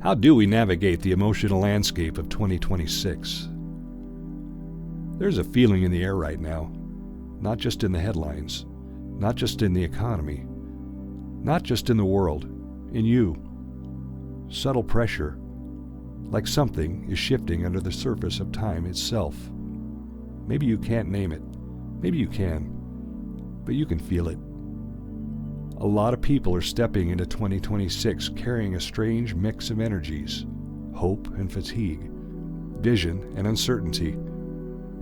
How do we navigate the emotional landscape of 2026? There's a feeling in the air right now, not just in the headlines, not just in the economy, not just in the world, in you. Subtle pressure, like something is shifting under the surface of time itself. Maybe you can't name it, maybe you can, but you can feel it. A lot of people are stepping into 2026 carrying a strange mix of energies, hope and fatigue, vision and uncertainty,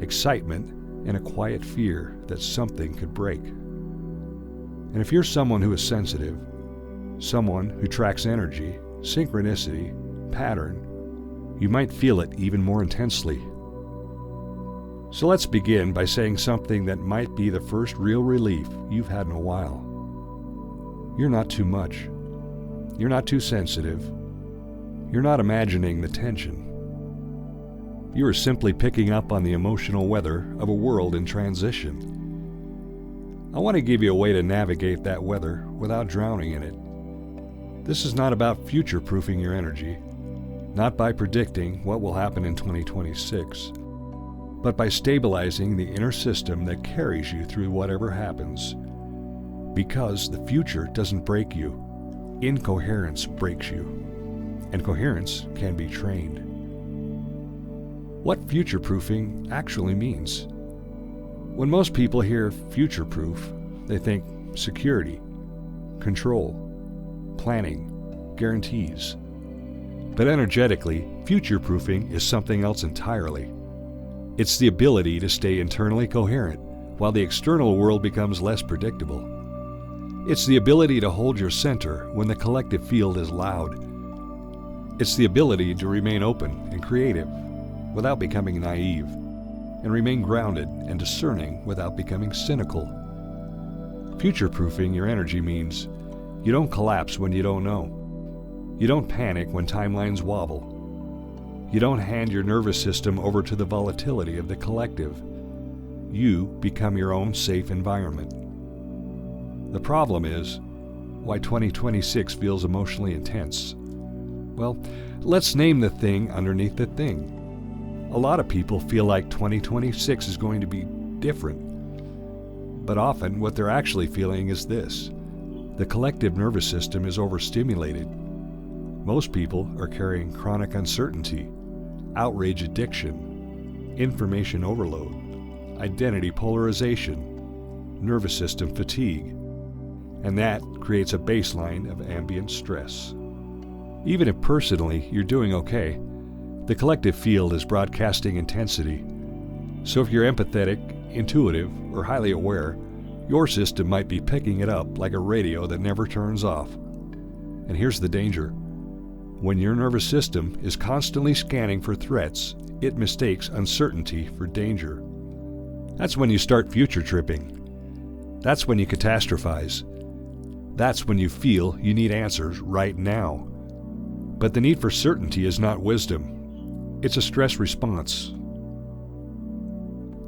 excitement and a quiet fear that something could break. And if you're someone who is sensitive, someone who tracks energy, synchronicity, pattern, you might feel it even more intensely. So let's begin by saying something that might be the first real relief you've had in a while. You're not too much. You're not too sensitive. You're not imagining the tension. You are simply picking up on the emotional weather of a world in transition. I want to give you a way to navigate that weather without drowning in it. This is not about future-proofing your energy, not by predicting what will happen in 2026, but by stabilizing the inner system that carries you through whatever happens. Because the future doesn't break you, incoherence breaks you, and coherence can be trained. What future-proofing actually means? When most people hear future-proof, they think security, control, planning, guarantees. But energetically, future-proofing is something else entirely. It's the ability to stay internally coherent while the external world becomes less predictable. It's the ability to hold your center when the collective field is loud. It's the ability to remain open and creative without becoming naive, and remain grounded and discerning without becoming cynical. Future-proofing your energy means you don't collapse when you don't know. You don't panic when timelines wobble. You don't hand your nervous system over to the volatility of the collective. You become your own safe environment. The problem is why 2026 feels emotionally intense. Well, let's name the thing underneath the thing. A lot of people feel like 2026 is going to be different. But often what they're actually feeling is this. The collective nervous system is overstimulated. Most people are carrying chronic uncertainty, outrage addiction, information overload, identity polarization, nervous system fatigue, and that creates a baseline of ambient stress. Even if personally you're doing okay, the collective field is broadcasting intensity. So if you're empathetic, intuitive, or highly aware, your system might be picking it up like a radio that never turns off. And here's the danger. When your nervous system is constantly scanning for threats, it mistakes uncertainty for danger. That's when you start future tripping. That's when you catastrophize. That's when you feel you need answers right now. But the need for certainty is not wisdom. It's a stress response.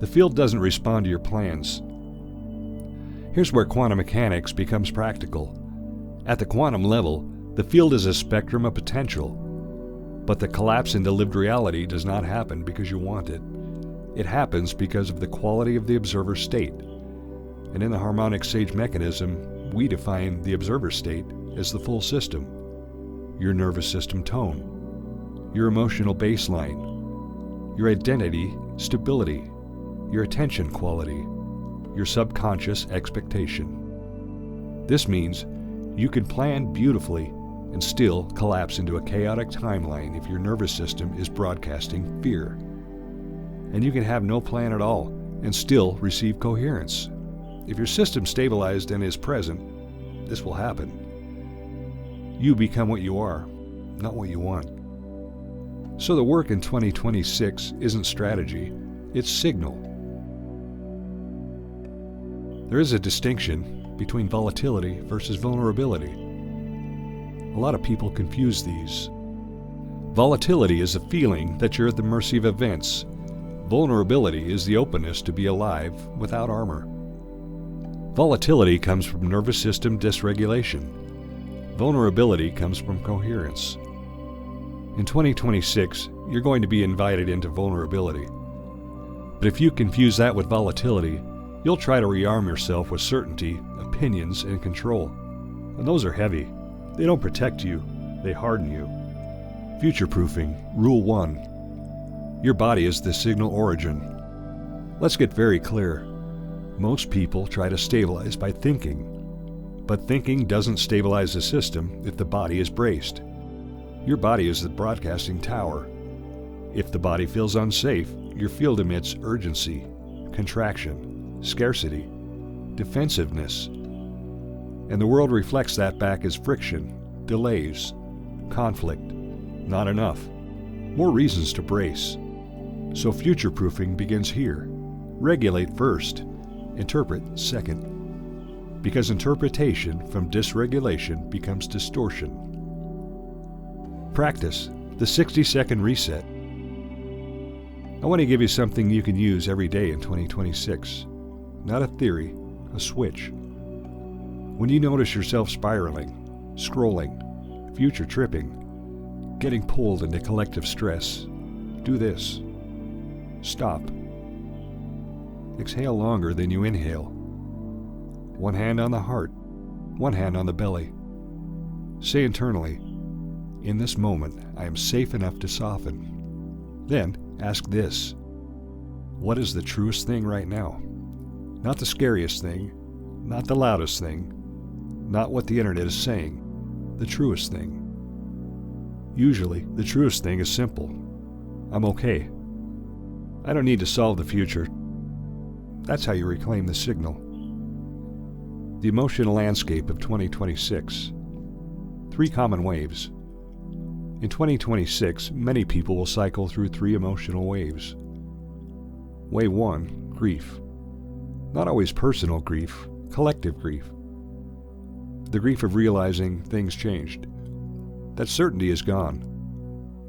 The field doesn't respond to your plans. Here's where quantum mechanics becomes practical. At the quantum level, the field is a spectrum of potential, but the collapse into lived reality does not happen because you want it. It happens because of the quality of the observer state. And in the harmonic sage mechanism, we define the observer state as the full system. Your nervous system tone, your emotional baseline, your identity stability, your attention quality, your subconscious expectation. This means you can plan beautifully and still collapse into a chaotic timeline if your nervous system is broadcasting fear. And you can have no plan at all and still receive coherence. If your system stabilized and is present, this will happen. You become what you are, not what you want. So the work in 2026 isn't strategy, it's signal. There is a distinction between volatility versus vulnerability. A lot of people confuse these. Volatility is a feeling that you're at the mercy of events. Vulnerability is the openness to be alive without armor. Volatility comes from nervous system dysregulation. Vulnerability comes from coherence. In 2026, you're going to be invited into vulnerability. But if you confuse that with volatility, you'll try to rearm yourself with certainty, opinions, and control. And those are heavy. They don't protect you, they harden you. Future-proofing, Rule 1. Your body is the signal origin. Let's get very clear. Most people try to stabilize by thinking. But thinking doesn't stabilize the system if the body is braced. Your body is the broadcasting tower. If the body feels unsafe, your field emits urgency, contraction, scarcity, defensiveness. And the world reflects that back as friction, delays, conflict, not enough, more reasons to brace. So future-proofing begins here. Regulate first, interpret second. Because interpretation from dysregulation becomes distortion. Practice the 60-second reset. I want to give you something you can use every day in 2026. Not a theory, a switch. When you notice yourself spiraling, scrolling, future tripping, getting pulled into collective stress, do this. Stop. Exhale longer than you inhale. One hand on the heart, one hand on the belly. Say internally, in this moment, I am safe enough to soften. Then ask this: what is the truest thing right now? Not the scariest thing, not the loudest thing, not what the internet is saying, the truest thing. Usually, the truest thing is simple. I'm okay. I don't need to solve the future. That's how you reclaim the signal. The emotional landscape of 2026. 3 common waves. In 2026, many people will cycle through 3 emotional waves. Wave 1, grief. Not always personal grief, collective grief. The grief of realizing things changed. That certainty is gone.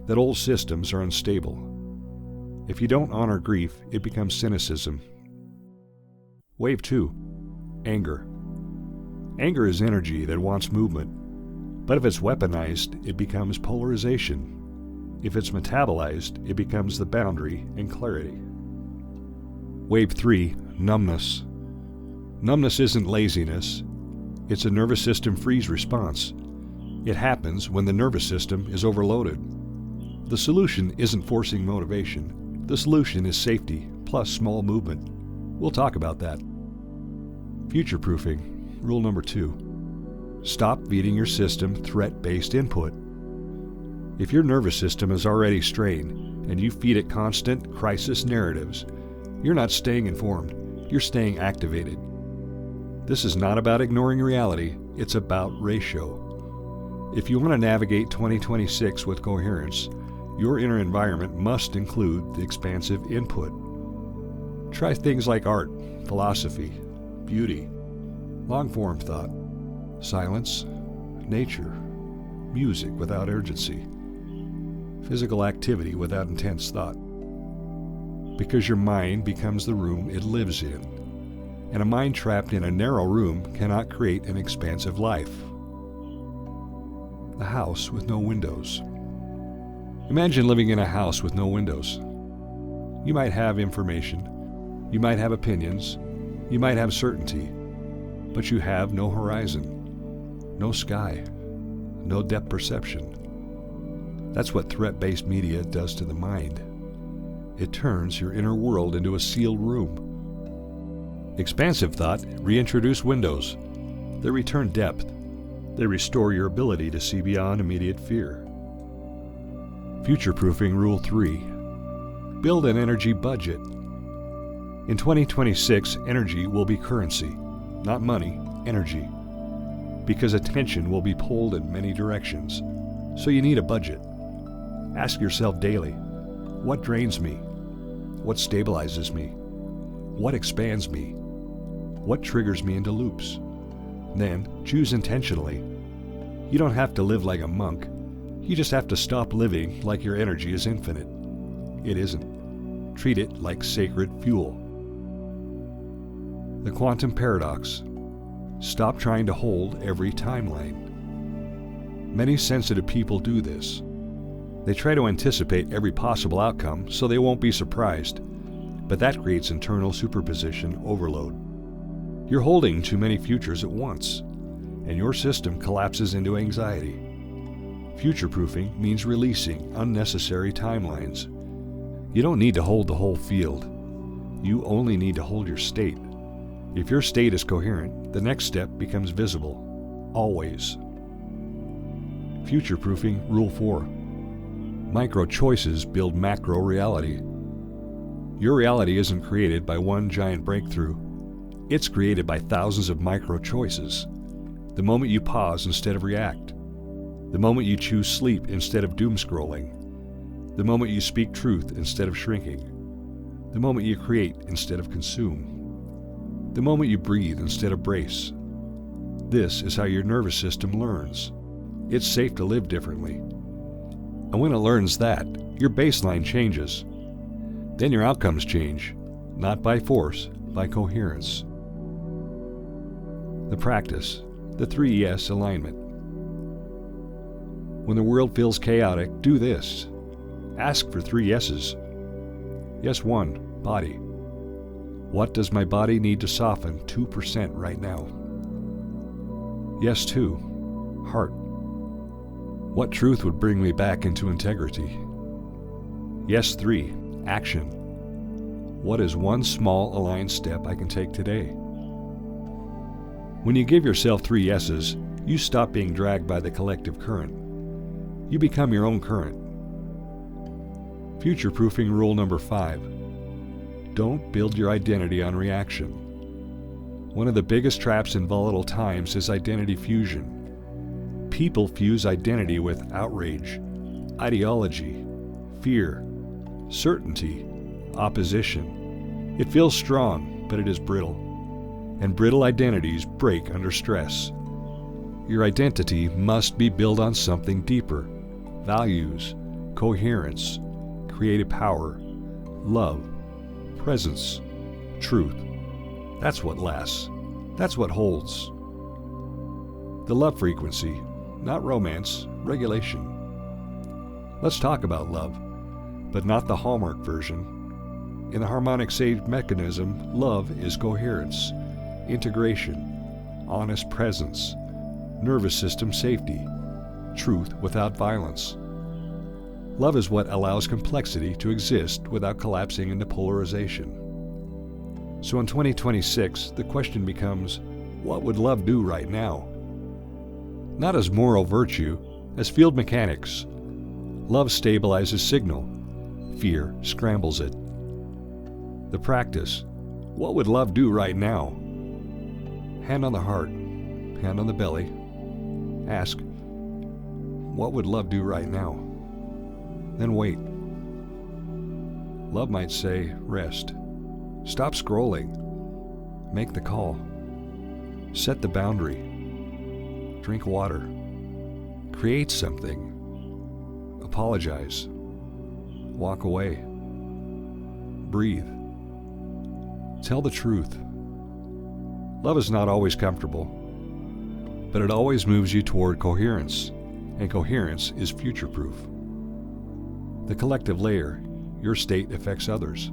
That old systems are unstable. If you don't honor grief, it becomes cynicism. Wave 2, anger. Anger is energy that wants movement, but if it's weaponized, it becomes polarization. If it's metabolized, it becomes the boundary and clarity. Wave 3, numbness. Numbness isn't laziness. It's a nervous system freeze response. It happens when the nervous system is overloaded. The solution isn't forcing motivation. The solution is safety plus small movement. We'll talk about that. Future-proofing, rule number 2. Stop feeding your system threat-based input. If your nervous system is already strained and you feed it constant crisis narratives, you're not staying informed, you're staying activated. This is not about ignoring reality, it's about ratio. If you want to navigate 2026 with coherence, your inner environment must include the expansive input. Try things like art, philosophy, beauty, long-form thought, silence, nature, music without urgency, physical activity without intense thought. Because your mind becomes the room it lives in, and a mind trapped in a narrow room cannot create an expansive life. A house with no windows. Imagine living in a house with no windows. You might have information, you might have opinions, you might have certainty, but you have no horizon, no sky, no depth perception. That's what threat-based media does to the mind. It turns your inner world into a sealed room. Expansive thought reintroduce windows. They return depth. They restore your ability to see beyond immediate fear. Future-proofing rule 3. Build an energy budget. In 2026, energy will be currency, not money, energy. Because attention will be pulled in many directions, so you need a budget. Ask yourself daily, what drains me? What stabilizes me? What expands me? What triggers me into loops? Then choose intentionally. You don't have to live like a monk. You just have to stop living like your energy is infinite. It isn't. Treat it like sacred fuel. The quantum paradox. Stop trying to hold every timeline. Many sensitive people do this. They try to anticipate every possible outcome so they won't be surprised, but that creates internal superposition overload. You're holding too many futures at once, and your system collapses into anxiety. Future-proofing means releasing unnecessary timelines. You don't need to hold the whole field. You only need to hold your state. If your state is coherent, the next step becomes visible, always. Future-proofing Rule 4. Micro-choices build macro-reality. Your reality isn't created by one giant breakthrough. It's created by thousands of micro-choices. The moment you pause instead of react. The moment you choose sleep instead of doom-scrolling. The moment you speak truth instead of shrinking. The moment you create instead of consume. The moment you breathe instead of brace. This is how your nervous system learns. It's safe to live differently. And when it learns that, your baseline changes. Then your outcomes change, not by force, by coherence. The practice, the 3 yes alignment. When the world feels chaotic, do this. Ask for 3 yeses. Yes 1, body. What does my body need to soften 2% right now? Yes 2, heart. What truth would bring me back into integrity? Yes 3, action. What is one small aligned step I can take today? When you give yourself 3 yeses, you stop being dragged by the collective current. You become your own current. Future-proofing rule number 5. Don't build your identity on reaction. One of the biggest traps in volatile times is identity fusion. People fuse identity with outrage, ideology, fear, certainty, opposition. It feels strong, but it is brittle. And brittle identities break under stress. Your identity must be built on something deeper: values, coherence, creative power, love, presence, truth. That's what lasts. That's what holds. The love frequency, not romance, regulation. Let's talk about love, but not the Hallmark version. In the harmonic sage mechanism, love is coherence, integration, honest presence, nervous system safety, truth without violence. Love is what allows complexity to exist without collapsing into polarization. So in 2026, the question becomes, what would love do right now? Not as moral virtue, as field mechanics. Love stabilizes signal. Fear scrambles it. The practice, what would love do right now? Hand on the heart, hand on the belly. Ask, what would love do right now? Then wait. Love might say, rest. Stop scrolling. Make the call. Set the boundary. Drink water. Create something. Apologize. Walk away. Breathe. Tell the truth. Love is not always comfortable, but it always moves you toward coherence, and coherence is future-proof. The collective layer, your state affects others.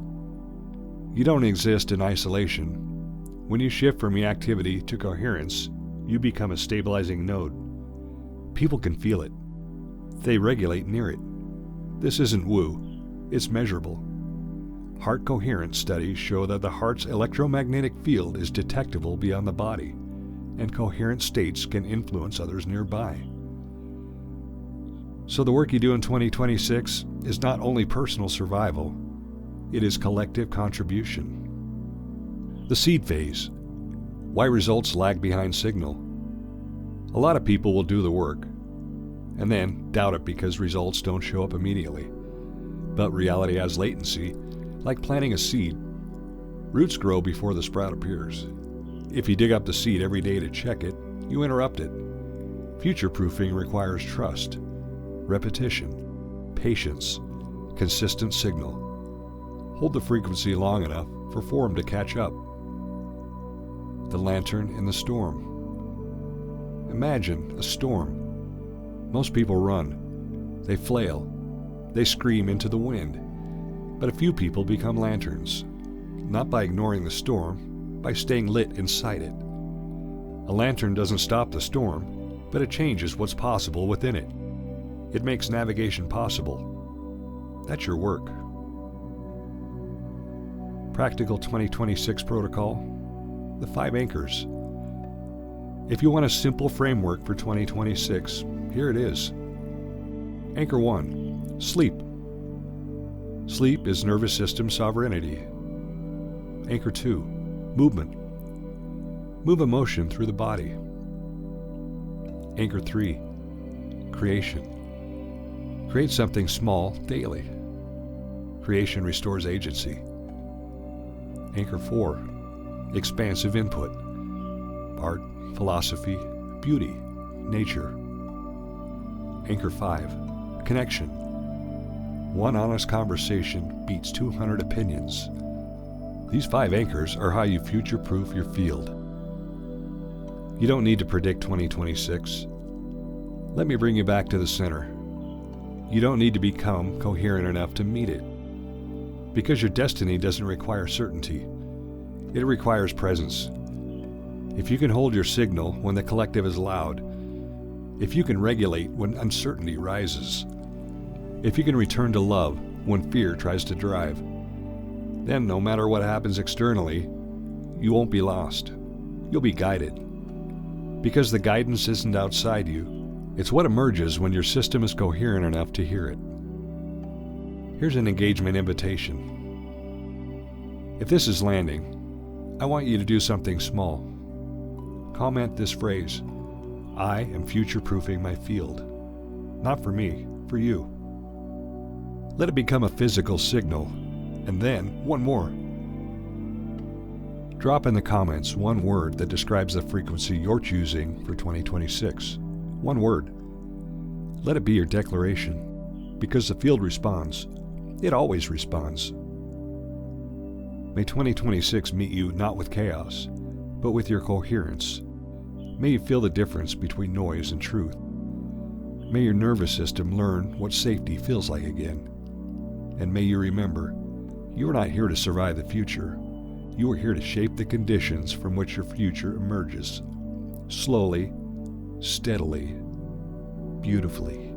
You don't exist in isolation. When you shift from reactivity to coherence, you become a stabilizing node. People can feel it. They regulate near it. This isn't woo, it's measurable. Heart coherence studies show that the heart's electromagnetic field is detectable beyond the body, and coherent states can influence others nearby. So the work you do in 2026 is not only personal survival, it is collective contribution. The seed phase. Why results lag behind signal. A lot of people will do the work, and then doubt it because results don't show up immediately. But reality has latency, like planting a seed. Roots grow before the sprout appears. If you dig up the seed every day to check it, you interrupt it. Future-proofing requires trust, repetition, patience, consistent signal. Hold the frequency long enough for form to catch up. The lantern in the storm. Imagine a storm. Most people run. They flail. They scream into the wind. But a few people become lanterns, not by ignoring the storm, by staying lit inside it. A lantern doesn't stop the storm, but it changes what's possible within it. It makes navigation possible. That's your work. Practical 2026 Protocol, the 5 anchors. If you want a simple framework for 2026, here it is. Anchor 1, sleep. Sleep is nervous system sovereignty. Anchor 2, movement. Move emotion through the body. Anchor 3, creation. Create something small daily. Creation restores agency. Anchor 4, expansive input. Art, philosophy, beauty, nature. Anchor 5, connection. One honest conversation beats 200 opinions. These 5 anchors are how you future-proof your field. You don't need to predict 2026. Let me bring you back to the center. You don't need to become coherent enough to meet it. Because your destiny doesn't require certainty. It requires presence. If you can hold your signal when the collective is loud, if you can regulate when uncertainty rises, if you can return to love when fear tries to drive, then no matter what happens externally, you won't be lost. You'll be guided. Because the guidance isn't outside you, it's what emerges when your system is coherent enough to hear it. Here's an engagement invitation. If this is landing, I want you to do something small. Comment this phrase, I am future-proofing my field. Not for me, for you. Let it become a physical signal, and then one more. Drop in the comments one word that describes the frequency you're choosing for 2026. One word. Let it be your declaration, because the field responds. It always responds. May 2026 meet you not with chaos, but with your coherence. May you feel the difference between noise and truth. May your nervous system learn what safety feels like again. And may you remember, you are not here to survive the future. You are here to shape the conditions from which your future emerges. Slowly, steadily, beautifully.